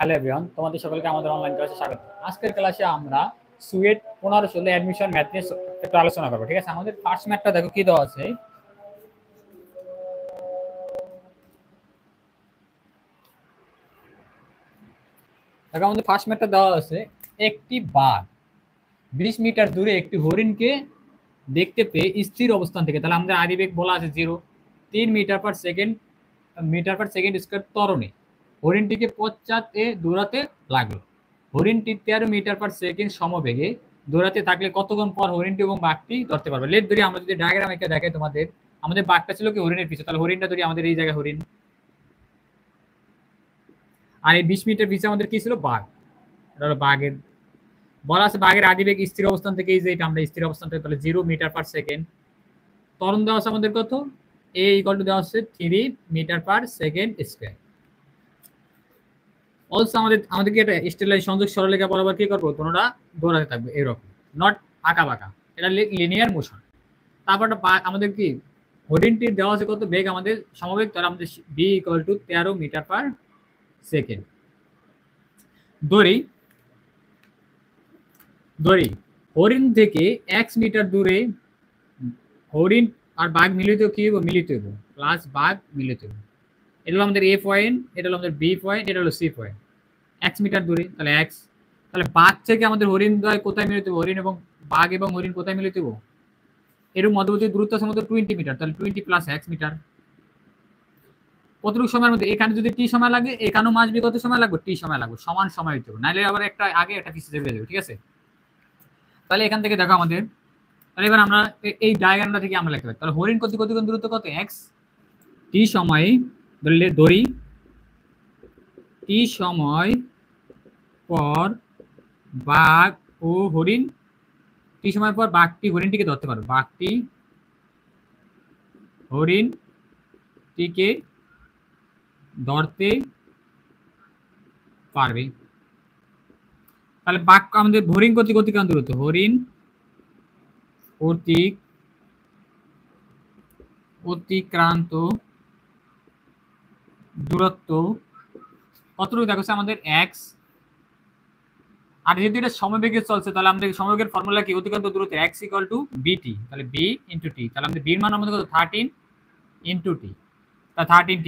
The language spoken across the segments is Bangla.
হ্যালো এভরিওয়ান, তোমাদের সকলকে আমাদের অনলাইন ক্লাসে স্বাগত। আজকের ক্লাসে আমরা সুয়েট 1516 অ্যাডমিশন ম্যাথ নিয়ে একটু আলোচনা করবো। ঠিক আছে, আমাদের ফার্স্ট ম্যাথটা দেখো কি দেওয়া আছে। দেখো আমাদের ফার্স্ট ম্যাথটা দেওয়া আছে, একটি বাঘ 20 মিটার দূরে একটি হরিণকে দেখতে পেয়ে স্থির অবস্থান থেকে, তাহলে আমাদের আদিবেগ বলা আছে 0, 3 মিটার পার সেকেন্ড স্কয়ার ত্বরণে হরিণটিকে পশ্চাতে দৌড়াতে লাগলো। হরিণটি 13 মিটার পার সেকেন্ড সমবেগে দৌড়াতে থাকলে কতক্ষণ পর হরিণটি এবং বাঘটি ধরতে পারবে? লেট ধরি আমরা যদি ডায়াগ্রাম এঁকে দেখাই তোমাদের, আমাদের বাঘটা ছিল কি হরিণের পিছনে, তাহলে হরিণটা ধরি আমাদের এই জায়গায় হরিণ, আর এই 20 মিটার পিছনে আমাদের কি ছিল? বাঘ। এটা হলো বাঘের, বলা আছে বাঘের আদিবেগ স্থির অবস্থান থেকে, এই যে এটা আমরা স্থির অবস্থান থেকে, তাহলে 0 মিটার পার সেকেন্ড। ত্বরণ দেওয়া আছে আমাদের কত? a ইকুয়াল টু দেওয়া আছে 3 metre per second square. Also আমাদেরকে এটা স্টেট লাইন সংযোগ সরলরেখা বরাবর কি করবো? তোমরা দৌড়াতে থাকবে এরকম, নট আঁকা বাঁকা, এটা লিনিয়ার মোশন। তারপরটা আমাদের কি হরিণটির দেওয়া আছে কত বেগ? আমাদের সমবেগ, তাহলে আমাদের b equal to 13 metre per second. ধরি হরিণ থেকে x মিটার দূরে হরিণ আর বাঘ মিলিত কি হইব? মিলিত হইব, প্লাস বাঘ মিলিত হইব। এটা হলো আমাদের a পয়েন্ট, এটা হলো আমাদের b পয়েন্ট, এটা হলো c পয়েন্ট। x মিটার দূরে, তাহলে x, তাহলে বাঘ থেকে আমাদের হরিণ কোথায় মিলিত হইব? হরিণ এবং বাঘ এবং হরিণ কোথায় মিলিত হইব? এর মধ্যবর্তী দূরত্ব আছে আমাদের 20 মিটার, তাহলে 20 প্লাস x মিটার। কতটুকু সময়ের মধ্যে? এখানে যদি t সময় লাগে, এখানেও মাস কত সময় লাগবে? t সময় লাগবে, সমান সময় হইতে হবে, নাহলে আবার একটা আগে একটা পিছিয়ে যাবে। ঠিক আছে, তাহলে এখান থেকে দেখো আমাদের, তাহলে এবার আমরা এই ডায়াগ্রামটা থেকে আমরা লিখতে পারি, তাহলে হরিণ কতক্ষণ দূরত্ব কত? x, t সময়ে ধরি t সময় পর বাঘ ও হরিণ, টি সময় পর বাঘটি হরিণটিকে ধরতে পারবে, বাঘটি হরিণটিকে ধরতে পারবে। তাহলে বাঘ আমাদের হরিণ কতক্ষণ দূরত্ব? হরিণ অতিক্রান্ত দূরত্ব কতটুকু দেখো আমাদের x, আর যেহেতু এটা সমবেগে চলছে, তাহলে আমাদের সমবেগের ফর্মুলা কি? অতিক্রান্ত দূরত্ব x ইকুয়াল টু bt, তাহলে b ইনটু t, তাহলে আমাদের b এর মান আমাদের কত? 13 ইনটু t, তা 13t।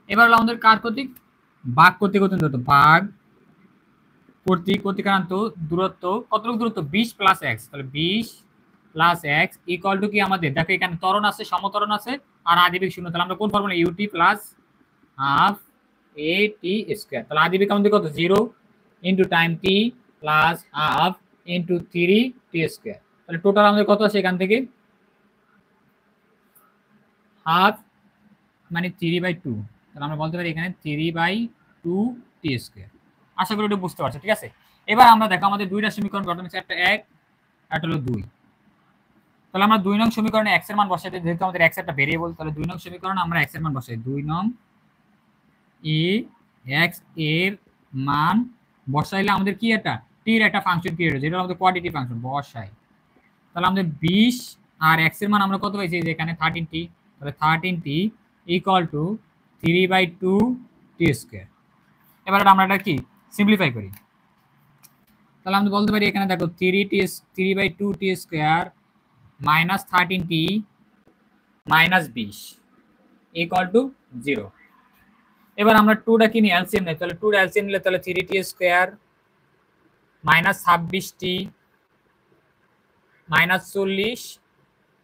এবার হলো আমাদের কার কর্তৃক? বাঘ কর্তৃক দূরত্ব, বাঘ কর্তৃক অতিক্রান্ত দূরত্ব কতটুকু দূরত্ব? 20 প্লাস x, তাহলে 20 প্লাস x ইকুয়াল টু কি? আমাদের দেখো এখানে ত্বরণ আছে, সমত্বরণ আছে, আর আদিবেগ শূন্য, তাহলে আমরা কোন formula? ut plus half at square, তাহলে আদিবেগ আমাদের কত? 0 into time t plus half into 3t square, তাহলে টোটাল আমাদের কত আছে এখান থেকে? হাফ মানে 3/2, তাহলে আমরা বলতে পারি এখানে 3/2t স্কয়ার। আশা করি এটা বুঝতে পারছো। ঠিক আছে, এবার আমরা দেখো আমাদের দুইটা সমীকরণ গঠন হচ্ছে, একটা 1 একটা হলো 2। তাহলে আমরা 2 নং সমীকরণে x এর মান বসাই দিই, যেহেতু আমাদের x একটা ভেরিয়েবল, তাহলে 2 নং সমীকরণে আমরা x এর মান বসাই, 2 নং x এর মান বসাইলে আমাদের কি একটা t এর একটা ফাংশন ক্রিয়েট হচ্ছে, যেটা আমাদের কোয়াড্রেটিক ফাংশন বসাই। তাহলে আমাদের 20 আর x এর মান আমরা কত পাইছি? যে এখানে 13t, তাহলে 13t equal to 3/2t square. এবার আমরা এটা কি সিম্পলিফাই করি, তাহলে আমরা বলতে পারি এখানে দেখো 3/2t square minus 13t minus 20 equal to 0। এবার আমরা 2টা কি নিয়ে এলসিএম নেই, তাহলে 2 এলসিএম নিলে তাহলে 3t square minus 26t minus 40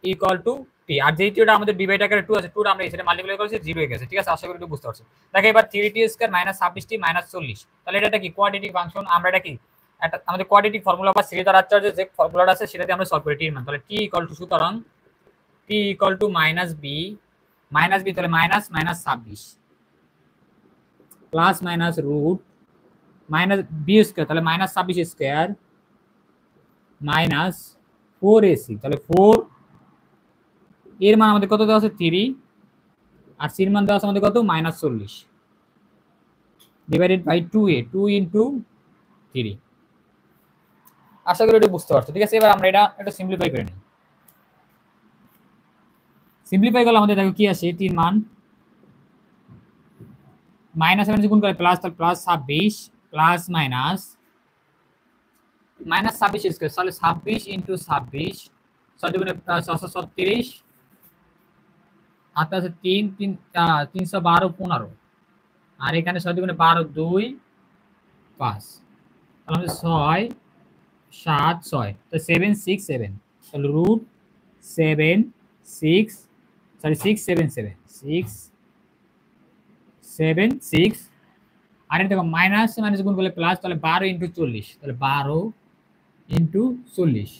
equal to t, আর যেহেতু এটা আমাদের ডিভাইড আকারে 2 আছে, 2 আমরা এখানে মাল্টিপ্লাই করেছি, 0 হয়ে গেছে। ঠিক আছে, আশা করি একটু বুঝতে পারছো। দেখো এবার 3t square minus 26t minus 40, তাহলে এটা কি কোয়াড্রেটিক ফাংশন, আমরা এটা কি একটা আমাদের কোয়াড্রেটিক ফর্মুলা বা শ্রেণীধার আচার্যের যে ফর্মুলাটা আছে সেটা দিয়ে আমরা সলভ করি t এর মান, তাহলে t ইকুয়াল টু, সুতরাং t equal to minus b, তাহলে minus 26 plus minus root minus b square, তাহলে মাইনাস 26 স্কয়ার মাইনাস 4ac, তাহলে 4 এর মান আমাদের কত দেওয়া আছে? 3, আর c এর মান দেওয়া আছে আমাদের কত? Minus 40 divided by 2a, 2 into 3। আশা করি এটা বুঝতে পারছো। ঠিক আছে, এবার আমরা এটা সিম্পলিফাই করে নিই। সিম্পলিফাই করলে আমাদের দেখো কি আসে, t এর মান মাইনাস মাইনাস গুণ করে প্লাস, তাহলে plus 26 plus minus minus 26 square, তাহলে 26 ইনটু 26 6 দুগুণে 636 হাতে আছে 3 3 312 15 আর এখানে 6 দুগুণে 12 2 5 তাহলে 6 7 6 তো 7 6 7 তাহলে রুট 7 6 সরি 6 7 7 6 7 6 আর এটা দেখো মাইনাস মাইনাস গুণ করলে প্লাস, তাহলে 12 ইনটু 40 তাহলে 12 ইনটু 40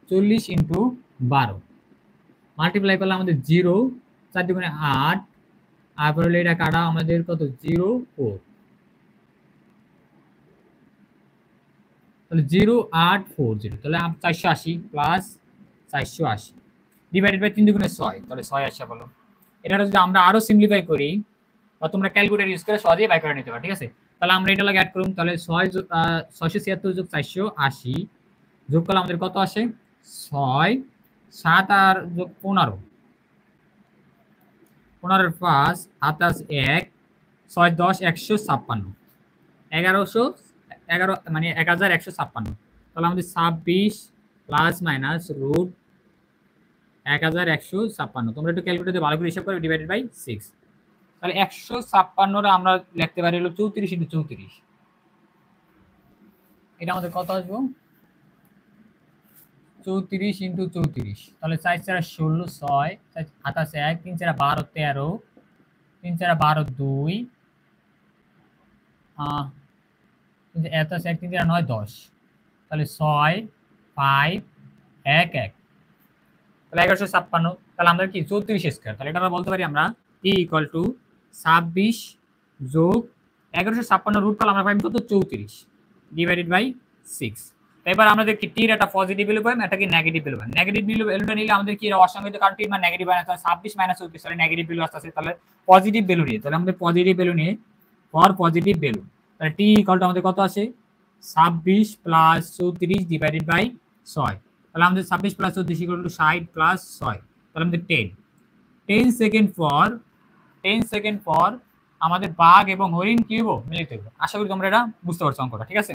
40 ইনটু 12 মাল্টিপ্লাই করলে আমাদের 0 4 দুগুণে 8 আর পরে এটা কাটা আমাদের কত 0 4 তাহলে 0 8 4 0 তাহলে 480 প্লাস 480 ডিভাইডেড বাই 3 দুগুণে 6 তাহলে 6 আসা বলো। এটা যদি আমরা আরো সিম্পলিফাই করি বা তোমরা ক্যালকুলেটর ইউজ করে সহজেই বাই করে নিতে পারো, ঠিক আছে। তাহলে আমরা এটা লাগে অ্যাড করুন, তাহলে 676 যোগ 480 যোগ করলে আমাদের কত আসে 6 7 আর যোগ 15 15 5 27 1 6 10 156 11 মানে 1156 তাহলে আমাদের 26 প্লাস মাইনাস রুট 1156 তোমরা একটু ক্যালকুলেটরে ভালো করে হিসাব করে ডিভাইডেড বাই 6 তাহলে 156 আমরা লিখতে পারি হলো 34 ইনটু 34 এটা আমাদের কত আসবে 34 ইনটু 34 তাহলে 4 4 16 6 27 1 3 4 12 13 3 4 12 2 এত 1 3 4 9 10 তাহলে 6 5 1 1 তাহলে 1156 তাহলে আমরা কি 34 স্কয়ার, তাহলে এটা আমরা বলতে পারি আমরা t ইকুয়াল টু 26 যোগ 1156 রুট করলে আমরা পাই কত 34 ডিভাইডেড বাই 6। এবার আমরা দেখি t এর একটা পজিটিভ ভ্যালু পাই, এটা কি নেগেটিভ ভ্যালু পাই। নেগেটিভ ভ্যালুটা নিলে আমাদের কি এটা অসংগঠিত, কারণ t মানে নেগেটিভ হয় না, তাহলে 26 মাইনাস 34 তাহলে নেগেটিভ ভ্যালু আসছে, তাহলে পজিটিভ ভ্যালু নিয়ে তাহলে আমাদের পজিটিভ ভ্যালু নিয়ে ফর পজিটিভ ভ্যালু তাহলে t ইকুয়াল টু আমাদের কত আছে 26 প্লাস 34 ডিভাইডেড বাই 6 তাহলে আমাদের 26 প্লাস 34 ইকুয়াল টু 60 প্লাস 6 তাহলে আমাদের 10 সেকেন্ড পর আমাদের বাঘ এবং হরিণ কি হবো মিলিত হইব। আশা করি তোমরা এটা বুঝতে পারছো অঙ্কটা, ঠিক আছে।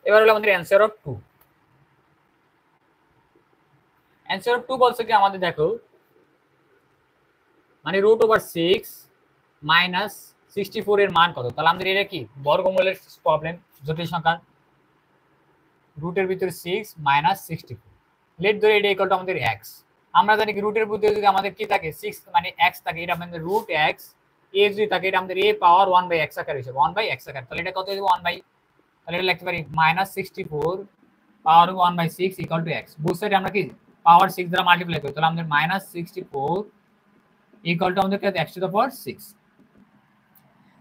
এবার হলো আমাদের অ্যান্সার অফ 2। অ্যান্সার অফ 2 বলছে কি আমাদের দেখো মানে রুট ওভার 6 মাইনাস 64 এর মান কত, তাহলে আমাদের এটা কি বর্গমূলের প্রবলেম, জটিল সংখ্যা রুটের ভিতরে 6 মাইনাস 64 লেট ধরে এটা ইকুয়াল টু আমাদের x। আমরা জানি কি রুটের ভিতরে যদি আমাদের কি থাকে 6 মানে x থাকে, এটা আমাদের রুট x a যদি থাকে এটা আমাদের a পাওয়ার 1 বাই x আকার হিসেবে 1 বাই x আকার, তাহলে এটা কত হবে 1 বাই, তাহলে এটা লিখতে পারি minus 64 power 1 by 6 equal to x। বুঝ সাইডে আমরা কি পাওয়ার 6 দ্বারা মাল্টিপ্লাই করি, তাহলে আমাদের মাইনাস 64 ইকুয়াল টু আমাদের x টু দ্য পাওয়ার 6।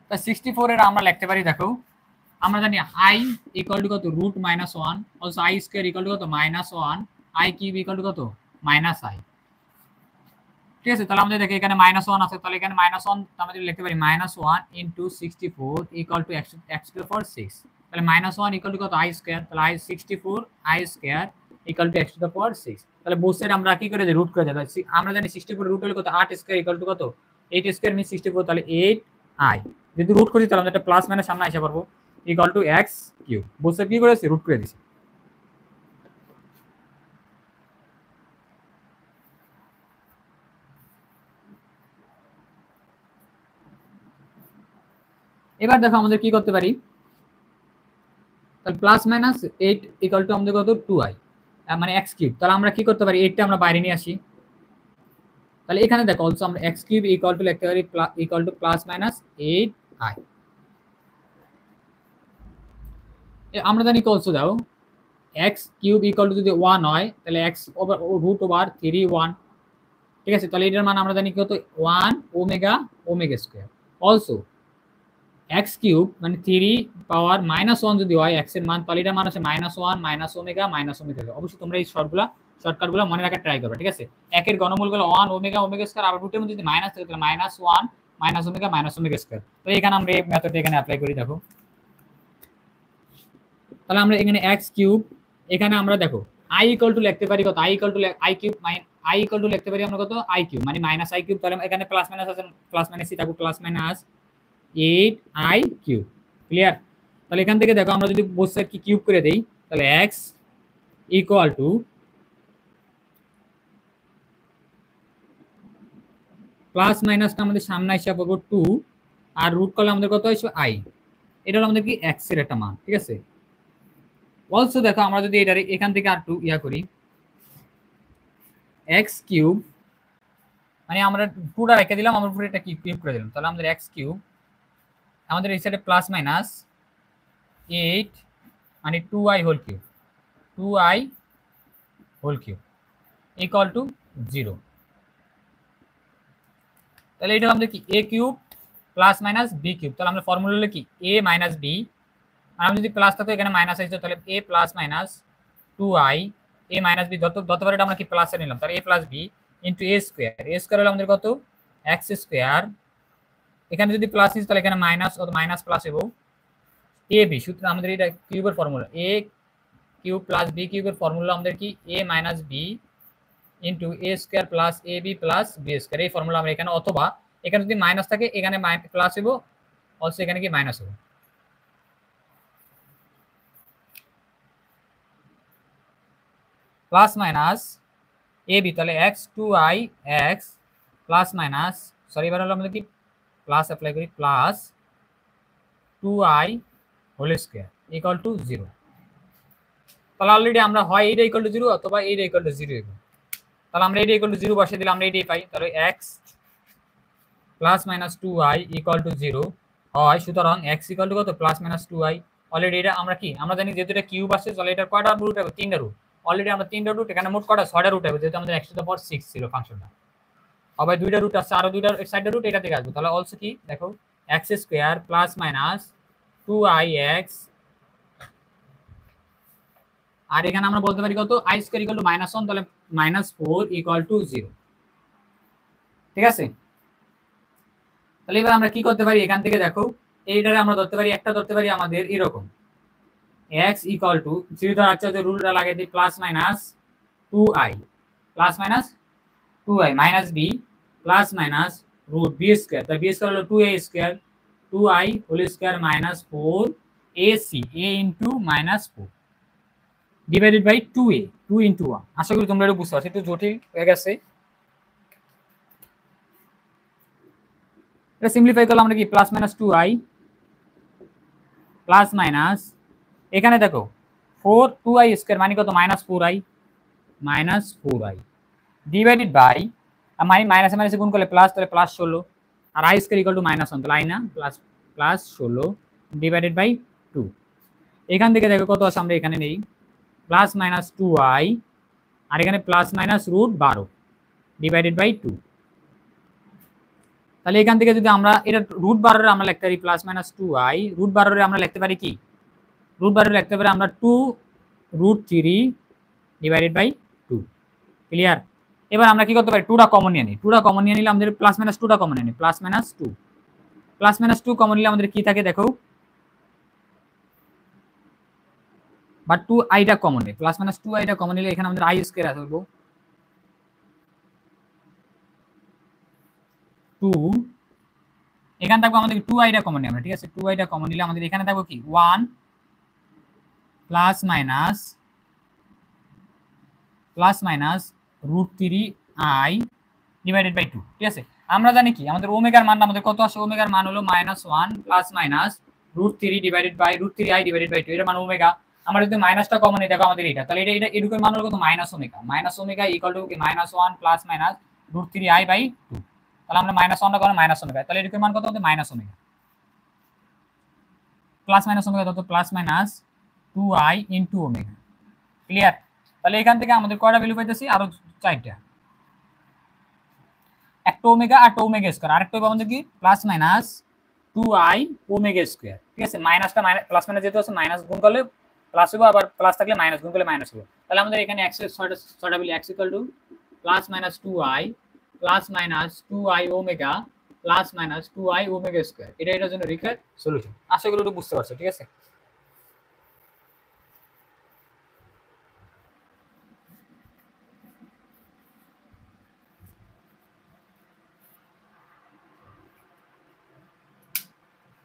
তা 64 এর আমরা লিখতে পারি দেখো আমরা জানি i ইকুয়াল টু কত root minus 1 also i square equal to কত minus 1 i cube equal to কত মাইনাস i, ঠিক আছে। তাহলে আমাদের দেখো এখানে মাইনাস 1 আছে, তাহলে এখানে মাইনাস 1 আমরা লিখতে পারি minus 1 into 64 equal to x to the power 6, তাহলে মাইনাস 1 ইকুয়াল টু কত i স্কয়ার, তাহলে i 64 i square equal to x to the power 6। তাহলে বোথ সাইড আমরা কি করে রুট করে দেব, আমরা জানি 64 রুট হলে কত 8 স্কয়ার ইকুয়াল টু কত 8 স্কয়ার মিন 64, তাহলে 8i যদি রুট করি তাহলে আমরা একটা প্লাস মাইনাস সামনে আসতে পারবো equal to x cube. Both side কি করেছি রুট করে দিয়েছি। এবার দেখো আমাদের কি করতে পারি, তাহলে প্লাস মাইনাস 8 ইকুয়াল টু আমাদের কত 2i মানে x কিউব, তাহলে আমরা কি করতে পারি 8 টা আমরা বাইরে নিয়ে আসি, তাহলে এখানে দেখো অলসো আমরা x কিউব ইকুয়াল টু লিখতে পারি equal to plus minus 8i। আমরা জানি কি অলসো দাও x কিউব ইকুয়াল টু যদি 1 হয় তাহলে x ওভার রুট ওভার 3 1, ঠিক আছে। তাহলে এটার মান আমরা জানি কি হতো 1 omega omega square. Also x cube মানে 3 পাওয়ার -1 যদি হয় এক্স এর মান, তাহলে এটা মান আছে -1 -ওমেগা অবশ্যই তোমরা এই শর্টকাটগুলো মনে রাখার ট্রাই করবে, ঠিক আছে। একের ঘনমূলগুলো 1 ওমেগা স্কয়ার, আর রুটের মধ্যে যদি মাইনাস থাকে তাহলে -1 ওমেগা স্কয়ার। তো এখানে আমরা এই মেথডটা এখানে অ্যাপ্লাই করি, দেখো। তাহলে আমরা এখানে এক্স কিউব, এখানে আমরা দেখো i ইকুয়াল টু লিখতে পারি কত, i equal two i cube i equal two লিখতে পারি আমরা কত, i কিউব মানে -i কিউব। তাহলে এখানে প্লাস মাইনাস আছে, প্লাস মাইনাস থাকবে plus minus 8i cube. Clear? তাহলে এখান থেকে দেখো আমরা যদি বোথ সাইড কি কিউব করে দেই, তাহলে x ইকুয়াল টু প্লাস মাইনাসটা আমাদের সামনে এসে পড়বো 2, আর রুট করলে আমাদের কত আসবে i। এটা হলো আমাদের কি x এর একটা মান, ঠিক আছে। অলসো দেখো আমরা যদি এটা এখান থেকে আর 2 ইয়া করি, x কিউব মানে আমরা পুরোটা রেখে দিলাম, আমরা পুরো এটা কিউব করে দিলাম, তাহলে আমাদের x কিউব আমাদের এই সাইডে প্লাস মাইনাস 8 মানে 2i whole cube, 2i whole cube equal to 0। তাহলে এটা আমাদের কি a cube plus minus b cube. তাহলে আমরা ফর্মুলা হলো কি a মাইনাস b, আর আমরা যদি প্লাস থাকতো এখানে মাইনাস আসতো, তাহলে a plus minus 2i a minus b, যতবার এটা আমরা কি প্লাসে নিলাম, তাহলে a plus b into a square হলো আমাদের কত x স্কোয়ার। এখানে যদি প্লাস নিই তাহলে এখানে মাইনাস অত মাইনাস প্লাস এবং a b। সুতরাং আমাদের এটা কিউবের formula a cube plus b কিউবের ফর্মুলা আমাদের কি a minus b into a square plus a b plus b square, এই ফর্মুলা আমরা এখানে, অথবা এখানে যদি মাইনাস থাকে এখানে প্লাস হবো, অলসো এখানে কি মাইনাস হবো। প্লাস মাইনাস এ বি, তাহলে x 2i x plus minus, sorry এবার হলো আমাদের কি প্লাস অ্যাপ্লাই করি, plus 2i whole square equal to 0। তাহলে অলরেডি আমরা হয় এইটা ইকুয়াল টু 0 অথবা এইটা ইকুয়াল টু 0 হবে। তাহলে আমরা এইটা ইকুয়াল টু 0 বসিয়ে দিলে আমরা এইটাই পাই। তাহলে x plus minus 2i equal to 0 হয়, সুতরাং x ইকুয়াল টু কত প্লাস মাইনাস 2i। অলরেডি এটা আমরা কি আমরা জানি যেহেতু এটা কিউব আসছে, তাহলে এটা কয়টা রুট হবে, 3টা রুট। অলরেডি আমরা 3টা রুট, এখানে মোট কয়টা 6টা রুট হবে, যেহেতু আমাদের x টু দ্য পাওয়ার 6 ছিল ফাংশনটা। আবার 2টা রুট আছে, আরো 2টা সাইডের রুট এটা থেকে আসবে। তাহলে অলসো কি দেখো x square plus minus 2ix, আর এখানে আমরা বলতে পারি কত i স্কয়ার ইকুয়াল টু -1, তাহলে -4 ইকুয়াল টু 0। ঠিক আছে? তাহলে এবার আমরা কি করতে পারি, এখান থেকে দেখো এইটারে আমরা ধরতে পারি, একটা ধরতে পারি আমাদের এরকম x ইকুয়াল টু 0 ধরা আছে, যে রুলটা লাগিয়ে দিই plus minus 2i plus minus 2i minus b plus minus root b square. তাহলে b স্কয়ার হলো 2a square 2i whole square minus 4ac a into minus 4 divided by 2a 2 into 1। আশা করি তোমরা এটা বুঝতে পারছো, একটু জটিল হয়ে গেছে। এটা সিম্পলিফাই করলে আমরা কি plus minus 2i plus minus, এখানে দেখো 2i স্কয়ার মানে কত -4i ডিভাইডেড বাই, মাইনাসে মাইনাসে গুণ করলে প্লাস, তাহলে প্লাস 16, আর i স্কয়ার ইকুয়াল টু -1, তাহলে i না প্লাস 16 ডিভাইডেড বাই 2। এখান থেকে দেখো কত আছে, আমরা এখানে নেই প্লাস মাইনাস 2i, আর এখানে plus minus root 12 divided by 2। তাহলে এখান থেকে যদি আমরা এটা রুট 12 আমরা লিখতে পারি প্লাস মাইনাস 2i, রুট 12 আমরা লিখতে পারি কি, রুট 12 লিখতে পারি আমরা 2√3 ডিভাইডেড বাই 2। ক্লিয়ার? এবার আমরা কি করতে পারি, 2টা কমন নিয়ে নিই, 2টা কমন নিয়ে নিলে আমাদের প্লাস মাইনাস 2টা কমন নিয়ে নিই, প্লাস মাইনাস 2 কমন নিলে আমাদের কি থাকে দেখো, বা 2iটা কমন নেই, প্লাস মাইনাস 2iটা কমন নিলে এখানে আমাদের i স্কয়ার আসবে 2, এখানে থাকবো আমাদের 2iটা কমন নিই আমরা, ঠিক আছে। 2iটা কমন নিলে আমাদের এখানে থাকবো কি 1 plus minus √3i divided by 2। ঠিক আছে? আমরা জানি কি আমাদের ওমেগার মান আমাদের কত আসে, ওমেগার মান হলো -1 plus minus √3 divided by √3i divided by 2, এর মান ওমেগা। আমরা যদি মাইনাসটা কমন নিই দেখো আমাদের এটা, তাহলে এটা এটুকুর মান হলো কত -ওমেগা ইকুয়াল টু কি -1 প্লাস মাইনাস √3i বাই 2। তাহলে আমরা -1টা করলাম -ওমেগা, তাহলে এটুকুর মান কত হবে -ওমেগা, প্লাস মাইনাস ওমেগা তত plus minus 2i into omega. Clear? তাহলে এখান থেকে আমাদের কয়টা ভ্যালু পাইতেছি, আরো 4টা, একটা ওমেগা আর একটা ওমেগা স্কয়ার, আরেকটা হবে আমাদের কি plus minus 2i omega square. ঠিক আছে, মাইনাসটা প্লাস মাইনাস যেহেতু আছে মাইনাস গুণ করলে প্লাস হবে, আবার প্লাস থাকলে মাইনাস গুণ করলে মাইনাস হবে। তাহলে আমাদের এখানে x এর ছয়টা বলি x equal to plus minus 2i plus minus 2i omega plus minus 2i omega square. এটার জন্য রিকোয়ার্ড সলিউশন। আশা করি একটু বুঝতে পারছো। ঠিক আছে,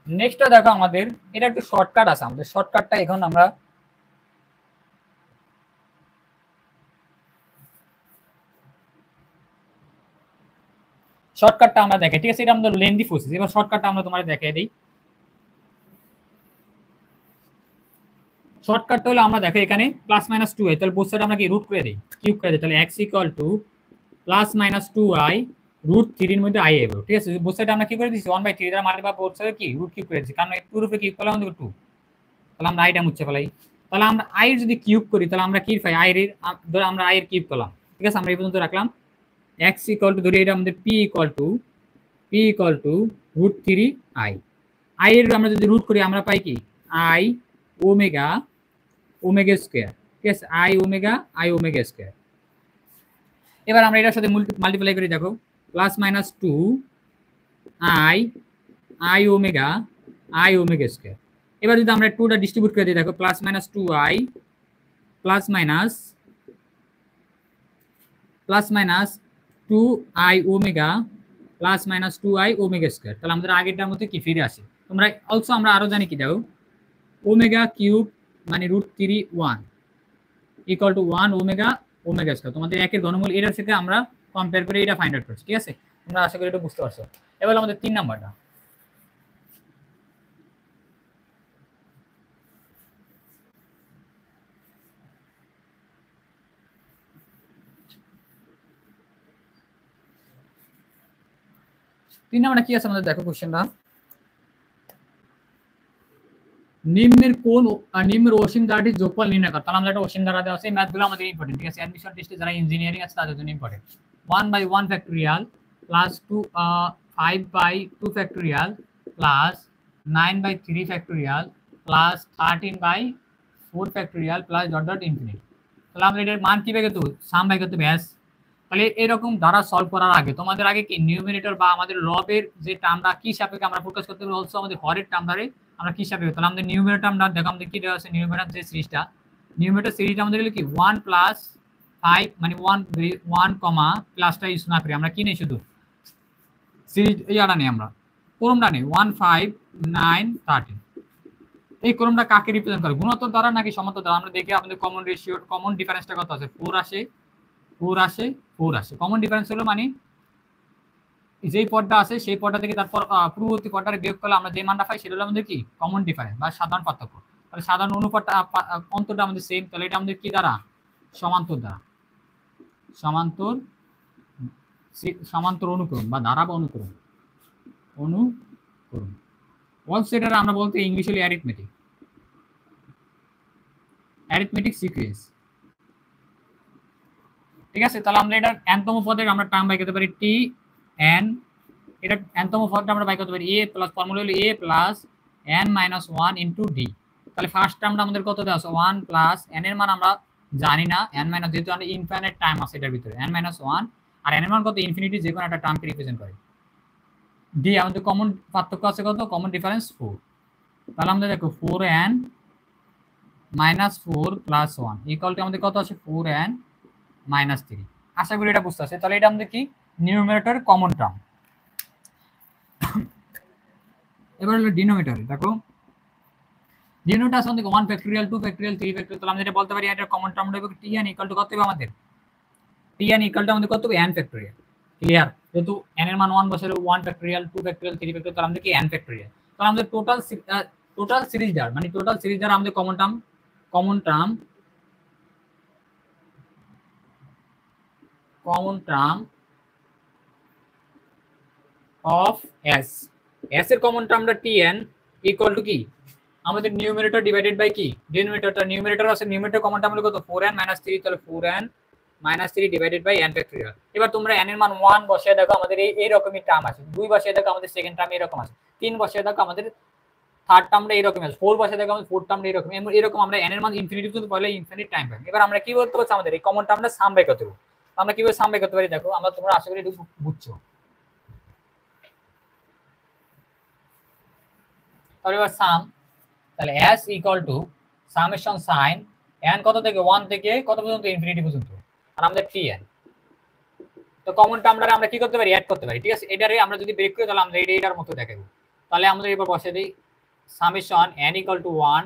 নেক্সটটা দেখো আমাদের এটা একটু শর্টকাট আছে। আমাদের শর্টকাটটা এখন আমরা দেখাই। ঠিক আছে, এটা আমাদের লেন্দি প্রসেস। এবার শর্টকাটটা আমরা তোমাদের দেখাই দিই। শর্টকাটটা হলো আমরা দেখো এখানে প্লাস মাইনাস 2i, তাহলে বোথ সাইড আমরা কি রুট করে দেই, কিউব করে দেই। তাহলে x equal to plus minus 2i root 3 এর মধ্যে i হবে। ঠিক আছে, বোথ সাইড আমরা কি করে দিয়েছি 1/3 দ্বারা মাল্টিপ্লাই বা বোথ সাইড কি রুট কিউব করে দিয়েছি, কারণ 2 এর উপরে কিউব করলে আমাদের 2। তাহলে আমরা আইটা মুছে ফেলাই। তাহলে আমরা i এর যদি কিউব করি তাহলে আমরা কি পাই, i এর ধরো আমরা i এর কিউব করলাম। ঠিক আছে, আমরা এই পর্যন্ত রাখলাম। x ইকুয়াল টু ধরি এটা আমাদের p equal to root 3i। i এর আমরা যদি রুট করি আমরা পাই কি i ওমেগা স্কয়ার। ঠিক আছে, i ওমেগা স্কয়ার। এবার আমরা এটার সাথে মাল্টিপ্লাই করি, দেখো plus minus 2i omega square. এবার যদি আমরা 2টা ডিস্ট্রিবিউট করে দিই, দেখো plus minus 2i plus minus 2i omega plus minus 2i omega square. তাহলে আমাদের আগেরটার মধ্যে কি ফিরে আসে। তোমরা অলসো আমরা আরো জানি কি, দেখো ওমেগা কিউব মানে root 3 equal to 1 omega square. তোমাদের একের ঘনমূল এটার সাথে আমরা কম্পেয়ার করে এটা ফাইন্ড আউট করছি। ঠিক আছে, তোমরা আশা করি এটা বুঝতে পারছো। এবার আমাদের 3 নাম্বারটা, কি আছে আমাদের, দেখো কোশ্চেনটা নিম্নের কোন নিম্নের অসীম ধারাটি যোগফল নির্ণয় কর। তাহলে আমরা একটা অসীম ধারা দেওয়া আছে, এই ম্যাথগুলো আমাদের ইম্পর্টেন্ট। ঠিক আছে, অ্যাডমিশন টেস্টে যারা ইঞ্জিনিয়ারিং আছে তাদের জন্য important. 1/1 factorial plus 5/2 factorial plus 9/3 factorial plus 13/4 factorial plus dot dot infinite. তাহলে আমরা এটার মান কি বের করতে হবে, সাম বের করতে হবে। ব্যাস, তাহলে এরকম ধারা সলভ করার আগে তোমাদের আগে কি নিউমেরেটর বা আমাদের লবের যে টার্মটা কি সাপেক্ষে আমরা ফোকাস করতে হবে, অলসো আমাদের হরের টার্মটারে আমরা কি সাপেক্ষে। তাহলে আমাদের নিউমেরেটর টার্মটা দেখো আমাদের কি দেওয়া আছে, নিউমেরেটর যে সিরিজটা, নিউমেরেটর সিরিজটা আমাদের হলো কি 1 প্লাস 5 মানে 1 কমা প্লাসটা ইউজ না করি আমরা কি নেই, শুধু সিরিজ ইয়াটা নেই, আমরা ক্রমটা নেই 1 5 9 13। এই ক্রমটা কাকে রিপ্রেজেন্ট করে, গুণোত্তর দ্বারা নাকি সমান্তর দ্বারা। আমরা দেখি আমাদের কমন রেশিও, কমন ডিফারেন্সটা কত আছে, 4 আসে। কমন ডিফারেন্স হলো মানে যেই পদটা আছে সেই পদটা থেকে তারপর পূর্ববর্তী পদটারে বিয়োগ করলে আমরা যে মানটা পাই সেটা হলো আমাদের কি কমন ডিফারেন্স বা সাধারণ পার্থক্য। তাহলে সাধারণ অনুপাতটা অন্তরটা আমাদের সেম, তাহলে এটা আমাদের কি দ্বারা, সমান্তর দ্বারা, সমান্তর অনুকরণ বা ধারা বা অনুকরণ অলসো এটা আমরা বলতে ইংলিশ হলো অ্যারিথমেটিক সিকোয়েন্স। ঠিক আছে, তাহলে আমরা এটা এনতম পদের আমরা টার্ম বাই করতে পারি টি এন। এটা এনতম পদটা আমরা বাই করতে পারি এ প্লাস, ফর্মুলা হলো a plus n minus 1 into d. তাহলে ফার্স্ট টার্মটা আমাদের কত দেওয়া আছে 1 প্লাস এন এর মান আমরা জানি না, এন মাইনাস যেহেতু আমরা ইনফাইনাইট টাইম আছে এটার ভিতরে, এন মাইনাস 1 আর এন এর মান কত ইনফিনিটি, যে কোনো একটা টার্মকে রিপ্রেজেন্ট করে। ডি আমাদের কমন পার্থক্য আছে কত, কমন ডিফারেন্স 4। তাহলে আমাদের দেখো 4n minus 4 plus 1 equal to আমাদের কত আছে 4n মাইনাস 3। আশা করি এটা বুঝতে আছে। তাহলে এটা আমাদের কি নিউমেরেটর কমন টার্ম। এবার হলো ডিনোমিনেটর, দেখো ডিনোমিনেটর আছে আমাদের 1 ফ্যাক্টোরিয়াল 2 ফ্যাক্টোরিয়াল 3 ফ্যাক্টোরিয়াল। তাহলে আমরা এটা বলতে পারি এটা কমন টার্ম হবে tn ইকুয়াল টু কত হবে আমাদের, tn ইকুয়াল টু আমাদের কত হবে n ফ্যাক্টোরিয়াল। ক্লিয়ার, যেহেতু n এর মান 1 বসালে 1 ফ্যাক্টোরিয়াল 2 ফ্যাক্টোরিয়াল 3 ফ্যাক্টোরিয়াল, তাহলে আমাদের কি n ফ্যাক্টোরিয়াল। তাহলে আমাদের টোটাল সিরিজ দ্বারা মানে টোটাল সিরিজ দ্বারা আমাদের কমন টার্ম অফ s এর কমন টার্মটা tn ইকুয়াল টু কি আমাদের নিউমেরেটর ডিভাইডেড বাই কি ডিনোমিনেটরটা। নিউমেরেটর আছে, নিউমেরেটর কমন টার্ম হলো কত 4n মাইনাস 3, তাহলে 4n minus 3 divided by n factorial. এবার তোমরা n এর মান 1 বসিয়ে দেখো, আমাদের এই রকমই টার্ম আছে। 2 বসিয়ে দেখো, আমাদের সেকেন্ড টার্ম এরকম আছে। 3 বসিয়ে দেখো, আমাদের থার্ড টার্মটা এরকম আছে। 4 বসিয়ে দেখো, আমাদের ফোর্থ টার্মটা এরকম। এরকম আমরা n এর মান ইনফিনিটি পর্যন্ত বলে ইনফিনিট টাইম পাই। এবার আমরা কি বলতে পারছি, আমাদের এই কমন টার্মটা সাম বাই করতে হবে। আমরা কিভাবে সাম বাই করতে পারি দেখো, আমরা তোমরা আশা করি একটু বুঝছো। তাহলে এবার সাম, তাহলে s equal to summation sign n কত থেকে 1 থেকে কত পর্যন্ত, ইনফিনিটি পর্যন্ত, আর আমাদের tn। তো কমন টার্মটা আমরা কি করতে পারি, অ্যাড করতে পারি। ঠিক আছে, এটারে আমরা যদি ব্রেক করি তাহলে আমরা এটার মতো দেখাবো। তাহলে আমরা এবার বসিয়ে দিই summation n equal to 1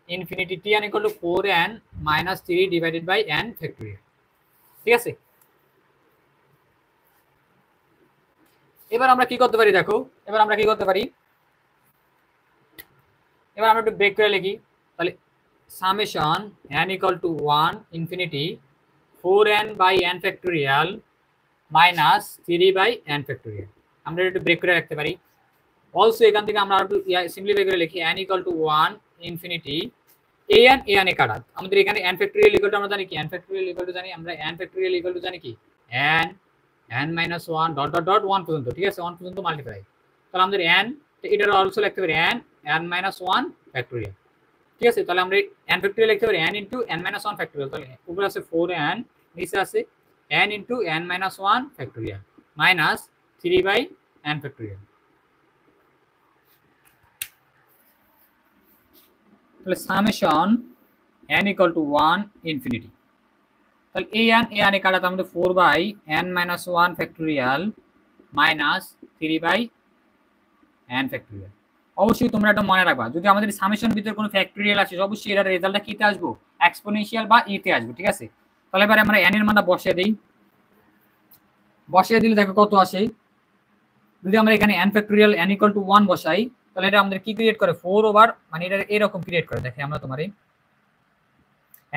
infinity tn equal to 4n minus 3 divided by n factorial. ঠিক আছে, এবার আমরা কি করতে পারি দেখো, এবার আমরা কি করতে পারি, এবার আমরা একটু ব্রেক করে লিখি। তাহলে summation n equal to 1 infinity 4n by n factorial minus 3 by n factorial. আমরা একটু ব্রেক করে রাখতে পারি। অলসো এখান থেকে আমরা একটু সিম্পলিফাই করে লিখি n equal to 1 infinity an এ কাটা, আমাদের এখানে n ফ্যাক্টরিয়াল ইকুয়াল টু আমরা জানি কি, n ফ্যাক্টরিয়াল ইকুয়াল টু জানি আমরা, n ফ্যাক্টরিয়াল ইকুয়াল টু জানি কি n minus 1 dot dot dot 1 পর্যন্ত। ঠিক আছে, 1 পর্যন্ত মাল্টিপ্লাই। তাহলে আমাদের n, এটার অলসো লিখতে পারি n মাইনাস 1 ফ্যাক্টরিয়াল। ঠিক আছে, তাহলে আমরা n ফ্যাক্টরিয়াল লিখতে পারি n into n minus 1 factorial. তাহলে উপরে আছে 4n, নিচে আছে n into n minus 1 factorial minus 3 by n factorial. তাহলে summation n equal to 1 infinity, তাহলে an এ কাটাতে আমাদের 4 by n minus 1 factorial minus 3 by n factorial. অবশ্যই তোমরা এটা মনে রাখবা, যদি আমাদের সামেশনের ভিতরে কোনো ফ্যাক্টরিয়াল আসে অবশ্যই এর রেজাল্টটা কিতে আসবো, এক্সপোনেনশিয়াল বা তে আসবে। ঠিক আছে, তাহলে এবারে আমরা n এর মানটা বসিয়ে দেই। বসিয়ে দিলে দেখো কত আসে, যদি আমরা এখানে n factorial n equal to 1 বসাই তাহলে এটা আমাদের কি ক্রিয়েট করে, 4 ওভার, মানে এটা এরকম ক্রিয়েট করে। দেখে আমরা তোমার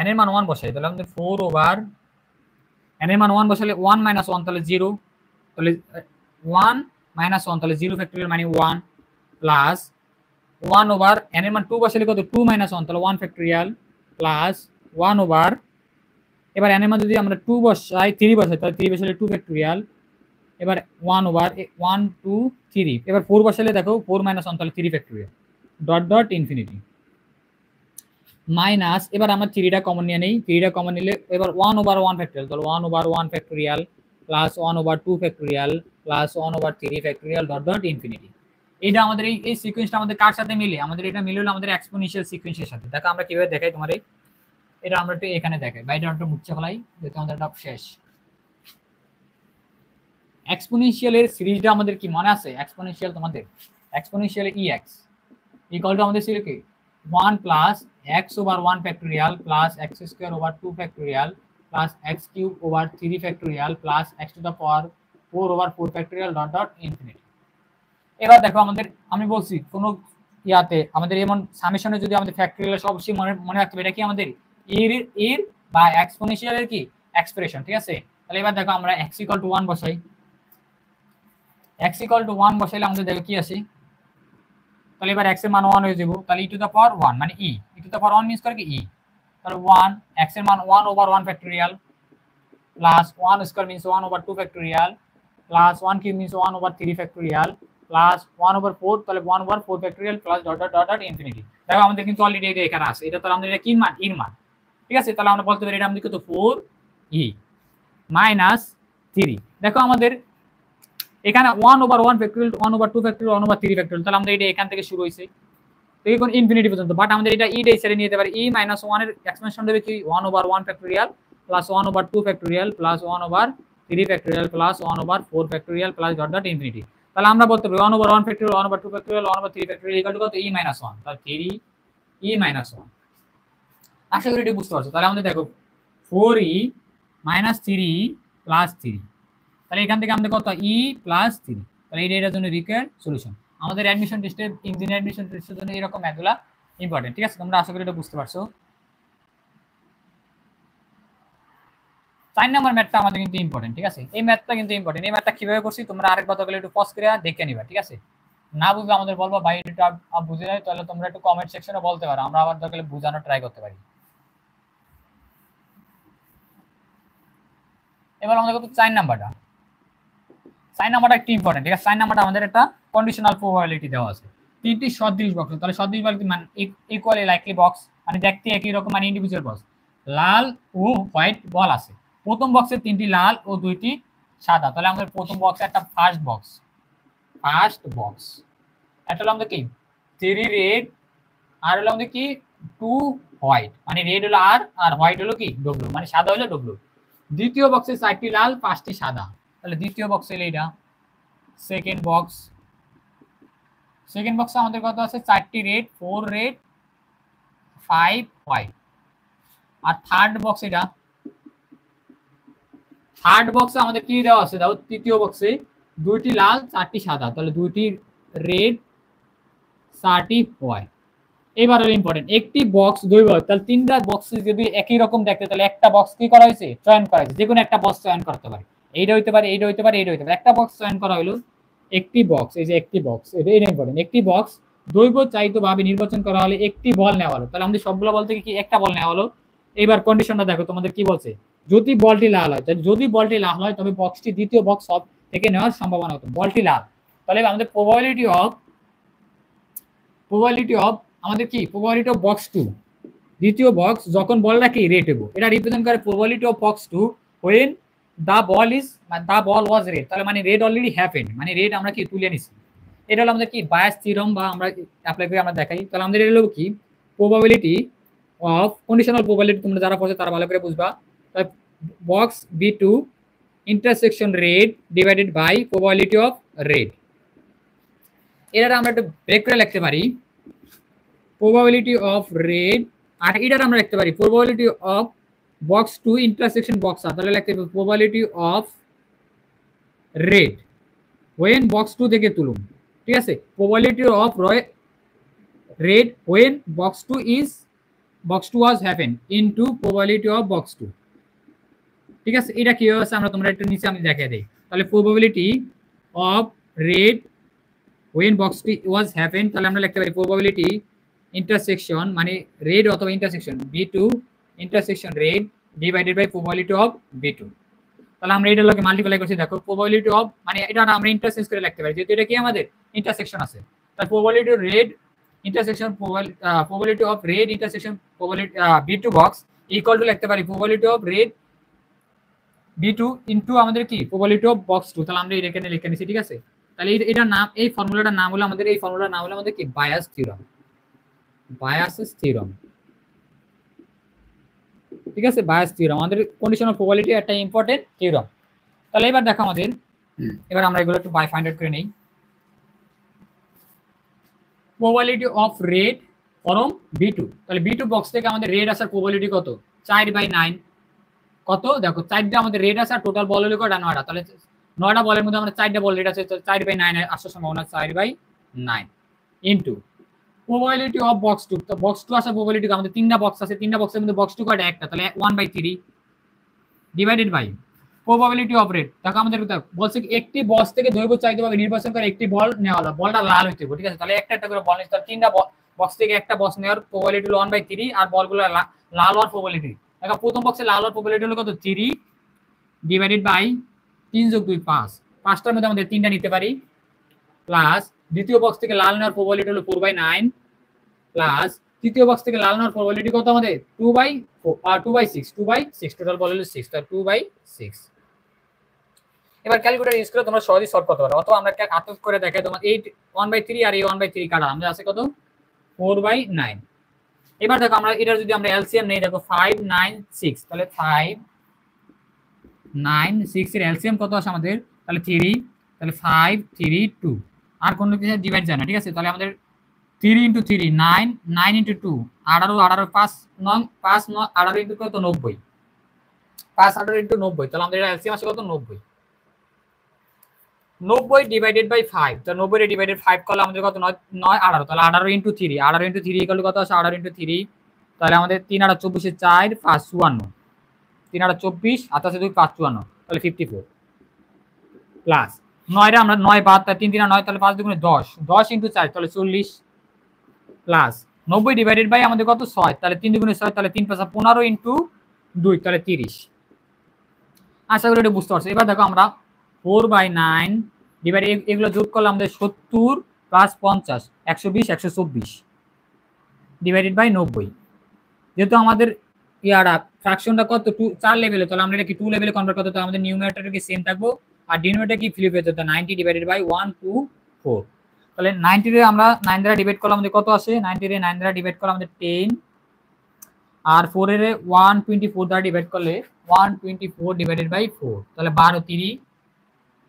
n এর মান 1 বসাই, তাহলে আমাদের 4 ওভার n এর মান 1 বসালে 1 মাইনাস 1 তাহলে 0, তাহলে 1 মাইনাস 1 তাহলে 0 ফ্যাক্টরিয়াল মানে 1 প্লাস 1 ওভার n এর মান 2 বসালে কত, 2 মাইনাস 1 তাহলে 1 ফ্যাক্টরিয়াল প্লাস 1 ওভার, এবার n এর মান যদি আমরা 2 বসাই 3 বসাই তাহলে 3 বসালে 2 ফ্যাক্টরিয়াল, এবার 1 ওভার 1 2 3, এবার 4 বসালে দেখো 4 মাইনাস 1 তাহলে 3 factorial dot dot infinity minus, এবার আমরা 3টা কমন নিয়ে নেই, 3টা কমন নিলে এবার 1 ওভার 1 ফ্যাক্টরিয়াল, তাহলে 1 over 1 factorial plus 1 over 2 factorial plus 1 over 3 factorial dot dot infinity. এটা আমাদের এই সিকোয়েন্সটা আমাদের কার সাথে মিলে, আমাদের এটা মিলে হলো আমাদের এক্সপোনেনশিয়াল সিকোয়েন্সের সাথে। দেখো আমরা কিভাবে দেখাই তোমার, এটা আমরা একটু এখানে দেখাই, বাইরে একটু মুছে ফেলাই যেহেতু আমাদের এটা শেষ। এক্সপোনেনশিয়ালের সিরিজটা আমাদের কি মনে আছে, এক্সপোনেনশিয়াল তোমাদের এক্সপোনেনশিয়াল ex ইকুয়াল টু আমাদের ছিল কি 1 plus x over 1 factorial plus x square over 2 factorial plus x cube over 3 factorial plus x to the power 4 over 4 factorial dot dot infinity. এবার দেখো আমাদের আমি বলছি কোনো ইয়াতে আমাদের এমন সামেশনে যদি আমাদের ফ্যাক্টরিয়াল সবসময় মনে রাখতে হবে এটা কি আমাদের এর বা এক্সপোনেনশিয়ালের কি এক্সপ্রেশন। ঠিক আছে, তাহলে এবার দেখো আমরা x ইকুয়াল টু 1 বসাই, x ইকুয়াল টু 1 বসাইলে আমাদের দেখো কি আসে, তাহলে এবার x এর মান 1 হয়ে যাব, তাহলে e টু দা পাওয়ার 1 মানে e to the power 1 means করে কি e, তাহলে 1 x এর মান 1 over 1 factorial plus 1 square means 1 over 2 factorial plus 1 cube means 1 over 3 factorial plus 1 over 4 তাহলে 1 over 4 factorial plus dot dot dot infinity. দেখো আমাদের কিন্তু অলরেডি এটা এখানে আছে, এটা তাহলে আমাদের এটা কি মান, এর মান। ঠিক আছে, তাহলে আমরা বলতে পারি এটা আমাদের কত 4e মাইনাস 3। দেখো আমাদের এখানে 1 over 1 factorial 1 over 2 factorial 1 over 3 factorial, তাহলে আমাদের এটা এখান থেকে শুরু হইছে তো এখন ইনফিনিটি পর্যন্ত, বাট আমাদের এটা e ডেই ছেড়ে নিয়ে যেতে পারে, e মাইনাস 1 এর এক্সপেনশন দেবে কি 1 over 1 factorial plus 1 over 2 factorial plus 1 over 3 factorial plus 1 over 4 factorial plus dot dot infinity. তাহলে আমরা বলতে পারি 1 over 1 factorial 1 over 2 factorial 1 over 3 factorial equal to কত, e মাইনাস 1, তাহলে 3e মাইনাস 1। আশা করি এটা বুঝতে পারছো। তাহলে আমাদের দেখো 4e মাইনাস 3e প্লাস 3, তাহলে এখান থেকে আমাদের কত e প্লাস 3, তাহলে এটার জন্য রিকোয়ার্ড সলিউশন। আমাদের অ্যাডমিশন টেস্টে ইঞ্জিনিয়ারিং অ্যাডমিশন টেস্টের জন্য এরকম ম্যাথগুলো ইম্পর্টেন্ট। ঠিক আছে, তোমরা আশা করি এটা বুঝতে পারছো। 4 নম্বর ম্যাথটা আমাদের কিন্তু ইম্পর্টেন্ট। ঠিক আছে, এই ম্যাথটা কিন্তু ইম্পর্টেন্ট। এই ম্যাথটা কিভাবে করছি তোমরা আরেকবার তাহলে একটু পজ করে দেখে নিবা। ঠিক আছে, না বুঝলে আমাদের বলবা ভাই এটা বুঝে নাই, তাহলে তোমরা একটু কমেন্ট সেকশনে বলতে পারো, আমরা আবার দরকার বোঝানোর ট্রাই করতে পারি। এবার আমাদের কত 4 নাম্বারটা, 4 নাম্বারটা একটু ইম্পর্টেন্ট, ঠিক আছে। 4 নাম্বারটা আমাদের একটা কন্ডিশনাল প্রবাবিলিটি দেওয়া আছে, তিনটি সদৃশ বক্স, তাহলে সদৃশ বলতে মানে ইকুয়ালি লাইকলি বক্স, মানে দেখতে একই রকম, মানে ইন্ডিভিজুয়াল বক্স, লাল ও হোয়াইট বল আছে। প্রথম বক্সে 3টি লাল ও 2টি সাদা, তাহলে আমাদের প্রথম বক্সে একটা ফার্স্ট বক্স, এটা হলো আমাদের কি 3 রেড, আর হলো আমাদের কি 2 হোয়াইট, মানে রেড হলো আর, আর হোয়াইট হলো কি ডব্লিউ, মানে সাদা হলো ডব্লিউ। দ্বিতীয় বক্সে 4টি লাল 5টি সাদা, তাহলে দ্বিতীয় বক্স হলো এটা। সেকেন্ড বক্সে আমাদের কত আছে 4টি রেড, 4 রেড 5 হোয়াইট। আর থার্ড বক্স এটা, থার্ড বক্সে আমাদের কি দেওয়া আছে, দেখো তৃতীয় বক্সে 2টি লাল 4টি সাদা, তাহলে 2টি রেড 4টি হোয়াইট। এবার হলো ইম্পর্টেন্ট, একটি বক্স দুই বক্স, তাহলে 3টা বক্স যদি একই রকম দেখতে, তাহলে একটা বক্স কি করা হয়েছে, চয়ন করা হয়েছে, যে কোনো একটা বক্স চয়ন করতে পারে, এইটা হইতে পারে, এইটা হইতে পারে, এইটা হইতে পারে, একটা বক্স চয়ন করা হলো। একটি বক্স, এই যে একটি বক্স, এটা ইম্পর্টেন্ট, একটি বক্স দৈর্ঘ্য চাইতভাবে নির্বাচন করা হলে একটি বল নেওয়া হলো, তাহলে আমাদের সবগুলো বল থেকে কি একটা বল নেওয়া হলো। এবার কন্ডিশনটা দেখো তোমাদের কি বলছে, যদি বলটি লাল হয়, তাহলে যদি বলটি লাল হয় তবে বক্সটি দ্বিতীয় বক্স সব থেকে নেওয়ার সম্ভাবনা হতো, বলটি লাল, তাহলে আমাদের প্রবাবিলিটি অফ আমাদের কি প্রবাবিলিটি অফ বক্স 2, দ্বিতীয় বক্স যখন বলটা কি রেড হবো, এটা রিপ্রেজেন্ট করে probability of box 2 when the ball was red, তাহলে মানে রেড অলরেডি হ্যাপেন্ড, মানে রেড আমরা কি তুলে নিছি। এটা হলো আমাদের কি বায়াস থিওরাম, বা আমরা অ্যাপ্লাই করে আমরা দেখাই। তাহলে আমাদের এটা হলো কি প্রবাবিলিটি অফ কন্ডিশনাল প্রবাবিলিটি, তোমরা যারা পড়ছো তারা ভালো করে বুঝবা। Box B2 intersection red divided by probability of red, এটা আমরা একটু ব্রেক করে লিখতে পারি, প্রবাবিলিটি অফ রেড, আর এটা আমরা লিখতে পারি probability of box 2 intersection box আর, তাহলে লিখতে পারি probability of red when box 2 থেকে তুলুন, ঠিক আছে। Probability of red when box 2 was happen into probability of box 2, ঠিক আছে। এটা কি হচ্ছে আমরা তোমরা একটু নিচে আমি দেখিয়ে দেই, তাহলে probability of red when box 2 was happen, তাহলে আমরা লিখতে পারি প্রবাবিলিটি ইন্টারসেকশন মানে রেড অথবা intersection B2 intersection red divided by probability of B2, তাহলে আমরা এটা লোকে মাল্টিপ্লাই করছি, দেখো প্রবাবিলিটি অফ মানে এটা আমরা ইন্টারসেক্ট করে লিখতে পারি, যেহেতু এটা কি আমাদের ইন্টারসেকশন আছে, তাহলে probability of red intersection probability of red intersection probability B2 box equal to লিখতে পারি probability of red B2 into আমাদের কি প্রবাবিলিটি অফ বক্স 2, তাহলে আমরা এখানে লিখে নিছি, ঠিক আছে। তাহলে এটার নাম, এই ফর্মুলাটার নাম হলো আমাদের, এই ফর্মুলার নাম হলো আমাদের কি বায়াস থিওরাম, ঠিক আছে। বায়াস থিওরাম আমাদের কন্ডিশনাল প্রবাবিলিটি একটা ইম্পর্টেন্ট থিওরাম। তাহলে এবার দেখো আমাদের, এবার আমরা এগুলো একটু বাই ফাইন্ড আউট করে নেই। Probability of red form B2, তাহলে B2 বক্স থেকে আমাদের রেড আসার প্রবাবিলিটি কত 4/9, কত দেখো 4টা আমাদের রেড আছে, আর টোটাল বল হলো কয়টা 9টা, তাহলে 9টা বলের মধ্যে আমরা 4টা বল রেড আছে, 4/9 আসার সম্ভাবনা 4/9 ইনটু প্রবাবিলিটি অফ বক্স 2, তো বক্স 2 আসার প্রবাবিলিটি আমাদের 3টা বক্স আছে, 3টা বক্সের মধ্যে বক্স 2 কয়টা একটা, তাহলে 1/3 divided by probability of red. দেখো আমাদের বলছে কি একটি বক্স থেকে দৈর্ঘ্য চাইতভাবে নির্বাচন করে একটি বল নেওয়া হলো, বলটা লাল হইতে হবে, ঠিক আছে। তাহলে একটা একটা করে বল নিতে, 3টা বক্স থেকে একটা বক্স নেওয়ার প্রবাবিলিটি হলো 1/3, আর বলগুলো লাল হওয়ার প্রবাবিলিটি, দেখো প্রথম বক্সে লাল হওয়ার প্রবাবিলিটি হলো কত 3 ডিভাইডেড বাই 3 যোগ 2 5, 5টার মধ্যে আমাদের 3টা নিতে পারি, প্লাস দ্বিতীয় বক্স থেকে লাল নেওয়ার প্রবাবিলিটি হলো 4/9, প্লাস তৃতীয় বক্স থেকে লাল নেওয়ার প্রবাবিলিটি কত আমাদের 2/6, টোটাল বল হলো 6, তার 2/6। এবার ক্যালকুলেটর ইউজ করে তোমরা সহজেই সলভ করতে পারো, অথবা আমরা হাতে করে দেখাই, তোমার 1/3 আর এই 1/3 কাটা আমাদের আছে কত 4/9। এবার দেখো আমরা এটা যদি আমরা এলসিএম নেই, দেখো 5 9 6, তাহলে 5 9 6 এর এলসিএম কত আসে আমাদের, তাহলে 3, তাহলে 5 3 2, আর কোনো কিছু ডিভাইড যায় না, ঠিক আছে। তাহলে আমাদের 3 × 3 9, 9 × 2 18, 18 5 9 5 9 18 × কত 90, 5 18 × 90, তাহলে আমাদের এলসিএম আসে কত 90 ডিভাইডেড বাই 5, তো 90 ডিভাইডেড 5 করলে আমাদের কত 9 9 18, তাহলে 18 × 3, 18 × 3 ইকুয়াল কত আসে 18 × 3, তাহলে আমাদের 3 8 24 4 5 54, 3 8 24 28 2 5 54, তাহলে 54 প্লাস 9 রে আমরা 9 বাদ, তাহলে 3 3 9, তাহলে 5 2 10, 10 × 4 তাহলে 40, প্লাস 90 ডিভাইডেড বাই আমাদের কত 6, তাহলে 3 2 6, তাহলে 3 5 15 × 2 তাহলে 30, আশা করি এটা বুঝতে পারছো। এবার দেখো আমরা 4/9 ডিভাইড এগুলো যোগ করলে আমাদের 70 প্লাস 50 120 124 ডিভাইডেড বাই 90। যেহেতু আমাদের ইয়ারা ফ্র্যাকশনটা কত 4 লেভেলে, তাহলে আমরা এটা কি 2 লেভেলে কনভার্ট করতে, তো আমাদের নিউমারেটর কি সেম থাকবো আর ডিনোমিনেটর কি ফ্লিপ হয়ে যেত 90 ডিভাইডেড বাই 1 2 4। তাহলে 90 রে আমরা 9 দ্বারা ডিভাইড করলে আমাদের কত আসে, 90 রে 9 দ্বারা ডিভাইড করলে আমাদের 10 আর 4 এর 124 দ্বারা ডিভাইড করলে 124 ডিভাইডেড বাই 4, তাহলে 12 3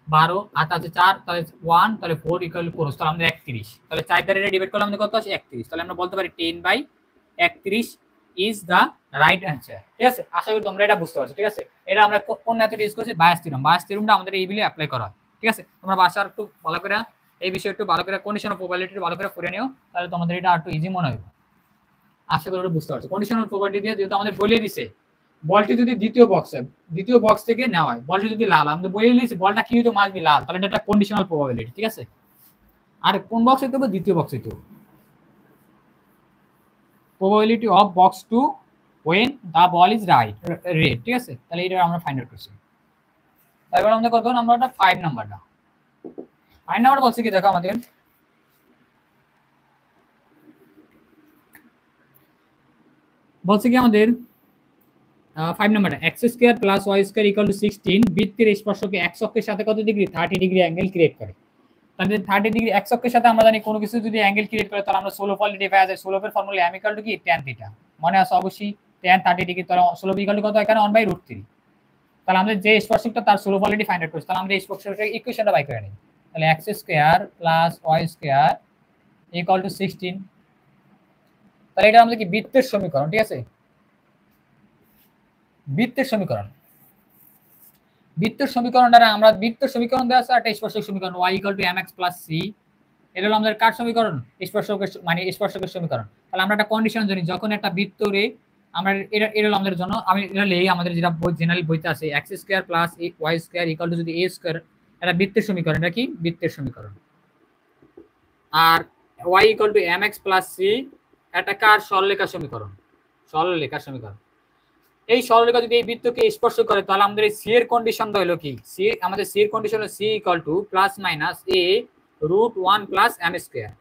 12 আর আছে 4, তাহলে 1 তাহলে 4 ইকুয়াল 4, তাহলে আমাদের 31। তাহলে 4 দ্বারা ডিভাইড করলে আমাদের কত আসে 31, তাহলে আমরা বলতে পারি 10/31 ইজ দা রাইট অ্যানসার। ঠিক আছে, আশা করি তোমরা এটা বুঝতে পারছো। ঠিক আছে, এটা আমরা কোন মেথড ইউজ করছি, বায়াস থিওরাম। বায়াস থিওরামটা আমাদের এই বিলে অ্যাপ্লাই করা হয়। ঠিক আছে, তোমরা বাসা একটু ভালো করে এই বিষয়ে একটু ভালো করে কন্ডিশন অফ প্রবাবিলিটি ভালো করে পড়ে নিও, তাহলে তোমাদের এটা একটু ইজি মনে হবে। আশা করি বুঝতে পারছো। কন্ডিশন অফ প্রবাবিলিটি দিয়ে যেহেতু আমাদের বলে দিছে বলটি যদি দ্বিতীয় বক্স থেকে নেওয়া হয়, বলটি যদি লাল, আমাদের বলে দিয়েছে বলটা কি হতো মাস্ট বি লাল, তাহলে এটা একটা কন্ডিশনাল প্রবাবিলিটি। ঠিক আছে, আর কোন বক্স হইতে হবে, দ্বিতীয় বক্স হইতে হবে। Probability of box 2 when the ball is right red। ঠিক আছে, তাহলে এটা আমরা ফাইন্ড আউট করছি। তারপর আমাদের কত নাম্বারটা 5 নাম্বারটা 5 নাম্বার বলছে কি দেখো আমাদের বলছে কি আমাদের 5 নাম্বারটা x square plus y square equal two 16 বৃত্তের স্পর্শকে x অক্ষের সাথে কত ডিগ্রি 30 ডিগ্রি অ্যাঙ্গেল ক্রিয়েট করে। তাহলে 30 ডিগ্রি x অক্ষের সাথে আমরা জানি কোনো কিছু যদি অ্যাঙ্গেল ক্রিয়েট করে তাহলে আমরা স্লোপ অলরেডি পাওয়া যায়। স্লোপের ফর্মুলা m ইকুয়াল টু কি tan থিটা, মনে আছে অবশ্যই tan 30 ডিগ্রি, তাহলে স্লোপ ইকুয়াল টু কত এখানে 1/√3। তাহলে আমরা যে স্পর্শকটা তার স্লোপ অলরেডি ফাইন্ড আউট করছি, তাহলে আমরা এই স্পর্শকটার ইকুয়েশনটা বাই করে নিই। তাহলে x square plus y square equal two 16। তাহলে এটা আমাদের কি বৃত্তের সমীকরণ। ঠিক আছে, বৃত্তের সমীকরণ দ্বারা আমরা বৃত্তের সমীকরণ দেওয়া আছে একটা স্পর্শক সমীকরণ y equal two mx plus c। এটা হলো আমাদের কার সমীকরণ, স্পর্শকের মানে স্পর্শকের সমীকরণ। তাহলে আমরা একটা কন্ডিশন জানি যখন একটা বৃত্তরে আমরা এটা হলো আমাদের জন্য, আমি এটা লেই আমাদের যেটা জেনারেল বইতে আছে x square plus y square equal two যদি a স্কয়ার, এটা বৃত্তের সমীকরণ। এটা কি বৃত্তের সমীকরণ। আর y equal two mx plus c এটা কার সরলরেখার সমীকরণ, সরলরেখার সমীকরণ। এই সরলরেখা যদি এই বৃত্তকে স্পর্শ করে তাহলে আমাদের এই সি এর কন্ডিশনটা হলো কি, সি আমাদের সি এর কন্ডিশন হলো C equal to plus minus a root 1 plus m square.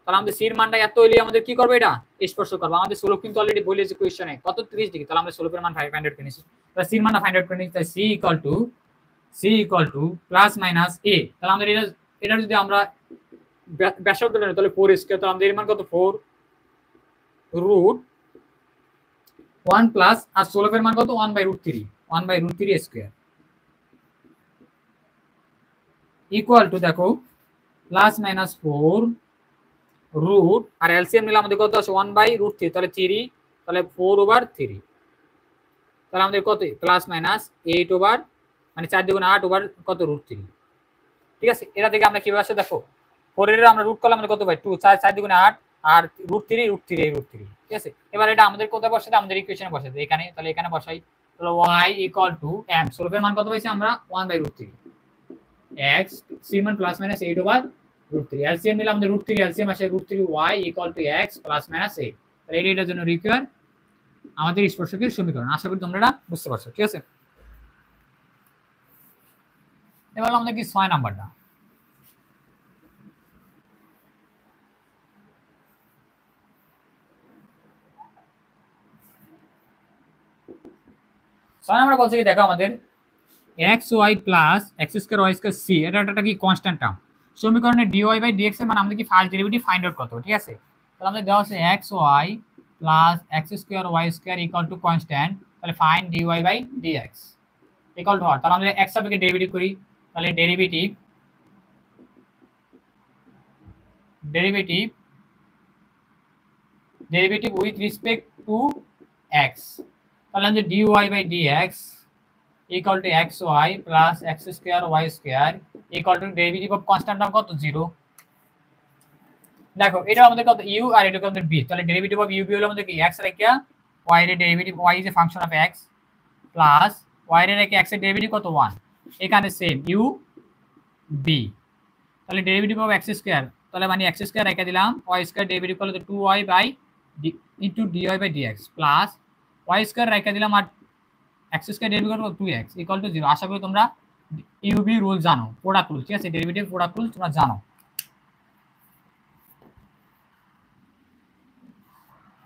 তাহলে আমাদের সি এর মানটা এত হইলে আমাদের কি করবে, এটা স্পর্শ করবে। আমাদের স্লোপ কিন্তু অলরেডি বলেছে কোশ্চেনে কত 30 ডিগ্রি, তাহলে আমরা স্লোপের মান ফাইন্ড আউট করে নিয়েছি। তাহলে সি এর মানটা ফাইন্ড আউট করে নিয়েছি, তাই C equal to plus minus a। তাহলে আমাদের এটা যদি আমরা ব্যাসার্ধ নেই তাহলে 4 স্কয়ার, তাহলে আমাদের এর মান কত 4 রুট 1 প্লাস আর স্লোপের মান কত 1/√3 স্কয়ার ইকুয়াল টু দেখো প্লাস মাইনাস 4 রুট আর এলসিএম নিলে আমাদের কত আছে 1/√3, তাহলে 3, তাহলে 4/3। তাহলে আমাদের কত প্লাস মাইনাস 8 ওভার মানে 4 দ্বিগুণ 8 ওভার কত √3। ঠিক আছে, এটা থেকে আমরা কিভাবে আসে দেখো 4 এর আমরা রুট করলে আমাদের কত পাই 2, 4 দ্বিগুণ 8 আর √3। ঠিক আছে, এবার এটা আমাদের কোথায় বসাতে, আমাদের ইকুয়েশনে বসাতে এখানে, তাহলে এখানে বসাই। তাহলে y ইকুয়াল টু m, স্লোপের মান কত পাইছি আমরা 1/√3 x c মান প্লাস মাইনাস 8/√3। এলসিএম নিলে আমাদের √3, এলসিএম আসে √3 y equal to x plus minus 8। তাহলে এটার জন্য রিকোয়ার আমাদের স্পর্শকের সমীকরণ। আশা করি তোমরা এটা বুঝতে পারছো। ঠিক আছে, এবার আমাদের কি 6 নাম্বারটা 6 নাম্বার বলছে কি দেখো আমাদের xy plus x square y square c এটা একটা কি কনস্ট্যান্ট টার্ম। সমীকরণে dy/dx এর মানে আমাদের কি ফার্স্ট ডেরিভেটিভ ফাইন্ড আউট করতে হবে। ঠিক আছে, তাহলে আমাদের দেওয়া আছে xy plus x square y square equal to constant, তাহলে ফাইন্ড dy/dx ইকুয়াল টু আর, তাহলে আমরা x সাপেক্ষে ডেরিভেটিভ করি। তাহলে derivative with respect to x, তাহলে আমাদের dy/dx equal to xy plus x square y square equal to derivative of constant term কত 0। দেখো এটা আমাদের কত u আর এটা কত b, তাহলে ডেরিভেটিভ অফ u b হলো আমাদের কি x রেখা y এর derivative, y is a function of x plus y এর রেখা x এর ডেরিভেটিভ কত 1, এখানে সেম u b। তাহলে ডেরিভেটিভ অফ x স্কয়ার, তাহলে মানে x স্কয়ার রেখা দিলাম, y স্কয়ার ডেরিভেটিভ হলো 2y by into dy/dx plus y square রেখা দিলাম আর এক্স স্কয়ার ডেরিভেটিভ করব 2x ইকুয়াল টু 0। আশা করি তোমরা ইউবি রুল জানো, প্রোডাক্ট রুল, ঠিক আছে, ডেরিভেটিভ প্রোডাক্ট রুল তোমরা জানো।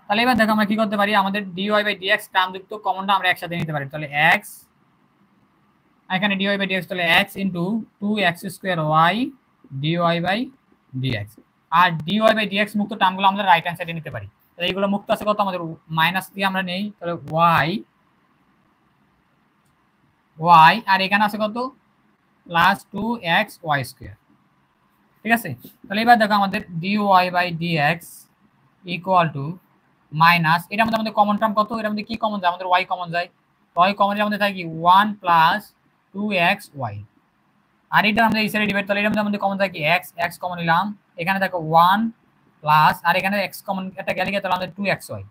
তাহলে এবার দেখো আমরা কি করতে পারি, আমাদের dy বাই dx টার্ম যুক্ত কমনটা আমরা একসাথে নিতে পারি। তাহলে x, এখানে dy বাই dx তাহলে x into 2x square y dy by dx। আর dy বাই dx মুক্ত টার্মগুলো আমরা রাইট হ্যান্ড সাইডে নিতে পারি। তাহলে এইগুলো মুক্ত আছে কত, আমাদের মাইনাস দিয়ে আমরা নেই, তাহলে y আর এখানে আছে কত প্লাস 2x y স্কয়ার, ঠিক আছে। তাহলে এবার দেখো আমাদের dy by dx equal to minus, এটার মধ্যে আমাদের কমন টার্ম কত, এর মধ্যে কি কমন যায়, আমাদের y কমন যায়, y কমন এর মধ্যে থাকে কি 1 প্লাস 2xy। আর এটা আমাদের এই সাইডে ডিভাইড, তাহলে এর মধ্যে আমাদের কমন যায় কি x কমন নিলাম, এখানে দেখো 1 প্লাস আর এখানে x কমন এটা গেলে তাহলে আমাদের 2xy।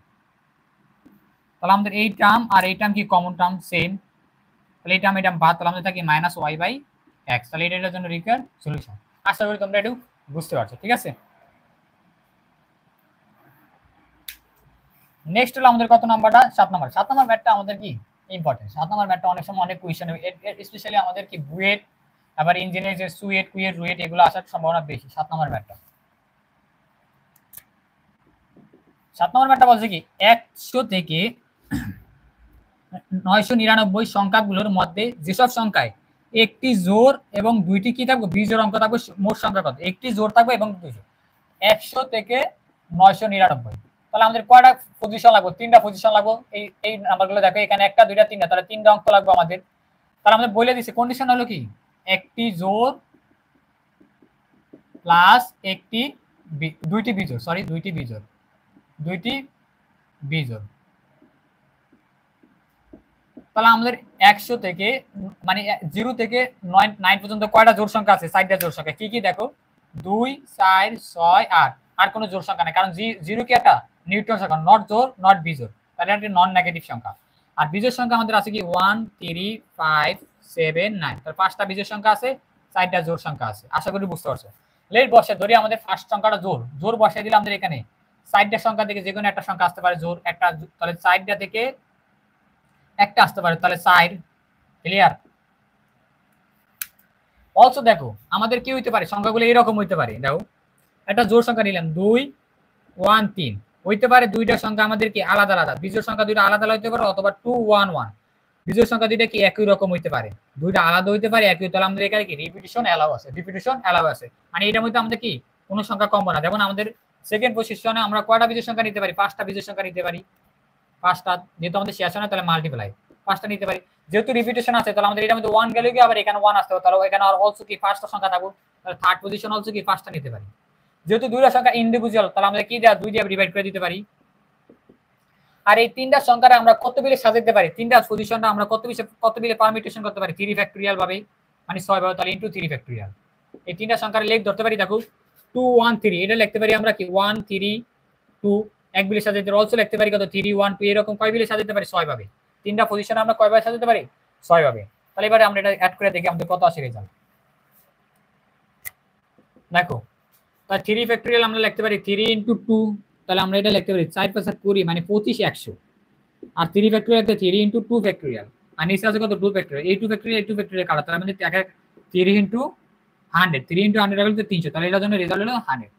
তাহলে আমাদের এই টার্ম আর এই টার্ম কি কমন টার্ম সেম, তাহলে এই টার্ম বাদ, তাহলে আমাদের থাকে মাইনাস y বাই x। তাহলে এটার জন্য রিকোয়ার্ড সলিউশন। আশা করি তোমরা একটু বুঝতে পারছো, ঠিক আছে। নেক্সট হলো আমাদের কত নাম্বারটা, 7 নাম্বার। 7 নাম্বার ম্যাথটা আমাদের কি ইম্পর্টেন্ট। 7 নাম্বার ম্যাথটা অনেক সময় অনেক কোয়েশ্চেন হবে, স্পেশালি আমাদের কি বুয়েট, আবার ইঞ্জিনিয়ারিং যে সুয়েট কুয়েট রুয়েট এগুলো আসার সম্ভাবনা বেশি 7 নাম্বার ম্যাথটা। 7 নাম্বার ম্যাথটা বলছে কি 100 থেকে 999 সংখ্যাগুলোর মধ্যে যেসব সংখ্যায় একটি জোড় এবং দুইটি কি থাকবে বিজোড় অঙ্ক থাকবে, মোট সংখ্যা কত, একটি জোড় থাকবে এবং দুই জোড়। 100 থেকে 999, তাহলে আমাদের কয়টা পজিশন লাগবে, 3টা পজিশন লাগবে। এই নাম্বারগুলো দেখো, এখানে একটা দুইটা তিনটা, তাহলে 3টা অঙ্ক লাগবে আমাদের। তাহলে আমাদের বলে দিছে কন্ডিশন হলো কি একটি জোড় প্লাস একটি দুইটি বিজোড়, সরি দুইটি বিজোড়, দুইটি বিজোড়। তাহলে আমাদের 100 থেকে মানে 0 থেকে 9 পর্যন্ত কয়টা জোড় সংখ্যা আছে, 4টা জোড় সংখ্যা কি কি দেখো 2 4 6 8, আর কোনো জোড় সংখ্যা নাই, কারণ 0 কি একটা নিউট্রাল সংখ্যা, নট জোড় নট বিজোড়, তাহলে এটা নন নেগেটিভ সংখ্যা। আর বিজোড় সংখ্যা আমাদের আছে কি 1 3 5 7 9, তাহলে 5টা বিজোড় সংখ্যা আছে, 4টা জোড় সংখ্যা আছে। আশা করি বুঝতে পারছো। লেট বসে ধরি আমাদের ফার্স্ট সংখ্যাটা জোড়, জোড় বসাই দিলে আমাদের এখানে 4টা সংখ্যা থেকে যে কোনো একটা সংখ্যা আসতে পারে জোড় একটা, তাহলে 4টা থেকে একটা আসতে পারে, তাহলে 4, ক্লিয়ার। অলসো দেখো আমাদের কি হইতে পারে, সংখ্যাগুলো এরকম হইতে পারে, দেখো একটা জোড় সংখ্যা নিলাম 2 1 3, হইতে পারে দুইটা সংখ্যা আমাদের কি আলাদা আলাদা, বিজোড় সংখ্যা দুইটা আলাদা আলাদা হইতে পারে, অথবা 2 1 1, বিজোড় সংখ্যা দুইটা কি একই রকম হইতে পারে, দুইটা আলাদা হইতে পারে একই, তাহলে আমাদের এখানে কি রিপিটিশন এলাও আছে, রিপিটিশন এলাও আছে, মানে এটার মধ্যে আমাদের কি কোনো সংখ্যা কম না। যেমন আমাদের সেকেন্ড পজিশনে আমরা কয়টা বিজোড় সংখ্যা নিতে পারি, 5টা বিজোড় সংখ্যা নিতে পারি, 5টা, যেহেতু আমাদের শেষ হয় না তাহলে মাল্টিপ্লাই 5টা নিতে পারি, যেহেতু রিপিটেশন আছে তাহলে আমাদের এটার মধ্যে 1 গেলে কি আবার এখানে 1 আসতে হবে, তাহলে এখানে আর অলসো কি 5টা সংখ্যা থাকবে, তাহলে থার্ড পজিশন অলসো কি 5টা নিতে পারি। যেহেতু দুইটা সংখ্যা ইন্ডিভিজুয়াল তাহলে আমরা কি দেয়া 2 দিয়ে ডিভাইড করে দিতে পারি। আর এই তিনটা সংখ্যারে আমরা কত বিলে সাজাতে পারি, তিনটা পজিশনটা আমরা কত বিলে পারমিটেশন করতে পারি 3 ফ্যাক্টরিয়াল ভাবে, মানে 6 ভাবে, তাহলে ইনটু 3 ফ্যাক্টরিয়াল। এই তিনটা সংখ্যার লেখ ধরতে পারি, দেখো 2 1 3, এটা লিখতে পারি আমরা কি 1 3 2, এক বিলে সাজাতে অলসো লিখতে পারি কত 3 1 2, এরকম কয় বিলে সাজাতে পারি 6 ভাবে। তিনটা পজিশনে আমরা কয়ভাবে সাজাতে পারি 6 ভাবে। তাহলে এবারে আমরা এটা অ্যাড করে দেখি আমাদের কত আসে রেজাল্ট। দেখো তাহলে 3 ফ্যাক্টরিয়াল আমরা লিখতে পারি 3 ইনটু 2, তাহলে আমরা এটা লিখতে পারি 4 5 20 মানে 25 100। আর 3 ফ্যাক্টরিয়াল তে 3 ইনটু 2 ফ্যাক্টরিয়াল, আর নিচে আছে কত 2 ফ্যাক্টরিয়াল, এই 2 ফ্যাক্টরিয়াল কাটা, তাহলে আমাদের 3 ইনটু 100, 3 ইনটু 100 হলো 300, তাহলে এটার জন্য রেজাল্ট হলো 100।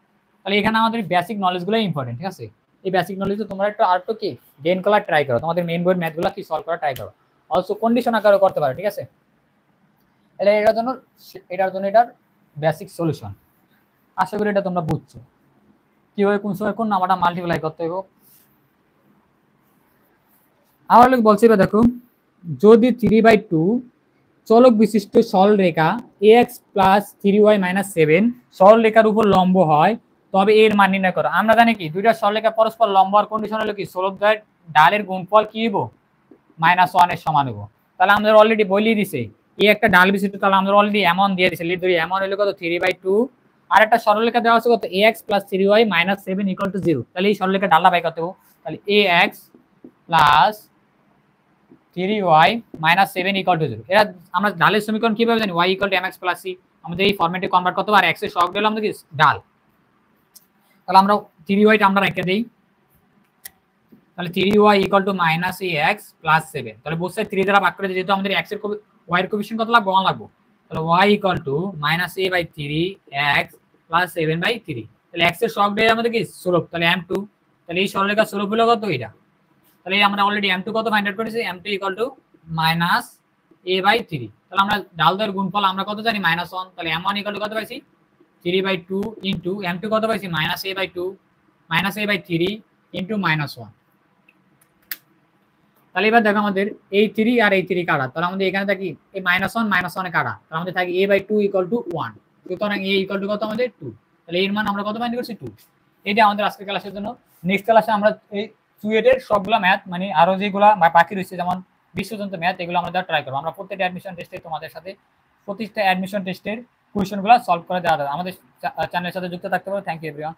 তাহলে এখানে আমাদের বেসিক নলেজগুলো ইম্পর্টেন্ট, ঠিক আছে। এই বেসিক নলেজ তোমরা একটু আর একটু কি গেইন করার ট্রাই করো, তোমাদের মেইন বোর্ড ম্যাথগুলো কি সলভ করার ট্রাই করো, অলসো কন্ডিশন আকারে করতে পারো, ঠিক আছে। তাহলে এটার জন্য এটার বেসিক সলিউশন আশা করি এটা তোমরা বুঝছো কিভাবে কোন সময় কোন নাম্বারটা মাল্টিপ্লাই করতে হবে। আবার লোক বলছে এবার দেখো, যদি 3/2 চলক বিশিষ্ট সরলরেখা ax প্লাস 3y মাইনাস 7 সরলরেখার উপর লম্ব হয় তবে এর মান নির্ণয় করো। আমরা জানি কি দুইটা সরলরেখা পরস্পর লম্ব হওয়ার কন্ডিশন হলো কি ষোলকদ্বয়ের ডালের গুণফল কি হবো -1 এর সমান হবো। তাহলে আমাদের অলরেডি বলিয়ে দিছে এই একটা ডাল বিশিষ্ট, তাহলে আমাদের অলরেডি এমন দিয়ে দিছে, লিড ধরি এমন হলো কত 3/2, আর একটা সরলরেখা দেওয়া আছে কত ax plus 3y minus 7 equal to 0। তাহলে এই সরলরেখা ডালটা বাই করতে হবে, তাহলে ax plus 3y minus 7 equal to 0। এরা আমরা ডালের সমীকরণ কিভাবে জানি, y equal two mx plus c, আমাদের এই ফরম্যাটে কনভার্ট করতে হবে, আর x এর সহগ দিলাম আমাদের ডাল। তাহলে আমরা 3y টা আমরা রেখে দেই, তাহলে 3y equal to minus x plus 7। তাহলে বোথ সাইড 3 দ্বারা ভাগ করে যেহেতু আমাদের x এর y এর কোএফিশিয়েন্ট কত লাগবে 1 লাগবে, তাহলে y equal to minus a by 3 x plus 7 by 3। তাহলে x এর সহগ দেয় আমাদের কি স্লোপ, তাহলে m2। তাহলে এই সরলরেখার স্লোপ হলো কত এটা, তাহলে আমরা অলরেডি m2 কত ফাইন্ড আউট করেছি, m2 equal to minus a by 3। তাহলে আমরা ডাল দ্বয়ের গুণফল আমরা কত জানি -1, তাহলে m1 ইকুয়াল টু কত পাইছি 3/2 ইনটু m2 কত পাইছি -a/2 -a/3 ইনটু -1। তাহলে এবার দেখো আমাদের এই 3 আর এই 3 কাটা, তাহলে আমাদের এখানে থাকি এই -1 এ কাটা, তাহলে আমাদের থাকি a/2 ইকুয়াল টু 1। সুতরাং a ইকুয়াল টু কত আমাদের 2। তাহলে এর মান আমরা কত ফাইন্ড করছি 2। এটা আমাদের আজকের ক্লাসের জন্য। নেক্সট ক্লাসে আমরা এই চুয়েটের সবগুলা ম্যাথ মানে আরো যেগুলা বাকি রয়েছে যেমন বিশ্বযন্ত্র ম্যাথ এগুলো আমরা ট্রাই করবো। আমরা প্রত্যেকটা অ্যাডমিশন টেস্টে তোমাদের সাথে প্রতিটা অ্যাডমিশন টেস্টের কোয়েশ্চেনগুলো সলভ করে দেওয়া যাবে। আমাদের চ্যানেলের সাথে যুক্ত থাকতে পারো। Thank you everyone.